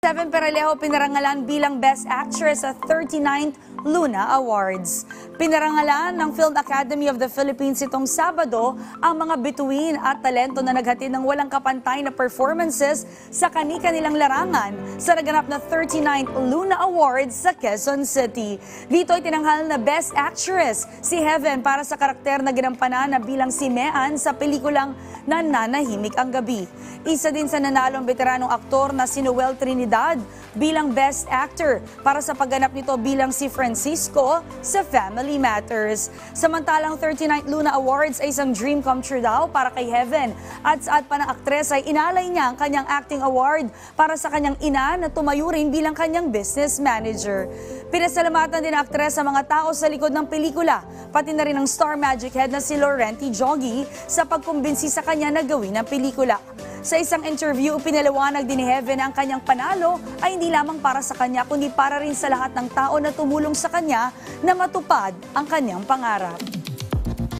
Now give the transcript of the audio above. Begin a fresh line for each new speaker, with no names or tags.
Seven Peralejo pinarangalan bilang Best Actress sa 39th Luna Awards. Pinarangalan ng Film Academy of the Philippines itong Sabado ang mga bituin at talento na naghatid ng walang kapantay na performances sa kani-kanilang larangan sa naganap na 39th Luna Awards sa Quezon City. Dito ay tinanghal na Best Actress si Heaven para sa karakter na ginampanan na bilang si Mean sa pelikulang Nananahimik ang Gabi. Isa din sa nanalong veteranong aktor na si Noel Trinidad bilang Best Actor para sa pagganap nito bilang si Francisco sa Family Matters. Samantalang 39th Luna Awards ay isang dream come true daw para kay Heaven at saad pa ng aktres ay inalay niya ang kanyang acting award para sa kanyang ina na tumayo rin bilang kanyang business manager. Pinasalamatan din ng aktres sa mga tao sa likod ng pelikula, pati na rin ang star magic head na si Laurenti Joggi sa pagkumbinsi sa kanya na gawin ang pelikula. Sa isang interview, pinaliwanag din ni Heaven na ang kanyang panalo ay hindi lamang para sa kanya kundi para rin sa lahat ng tao na tumulong sa kanya na matupad ang kanyang pangarap.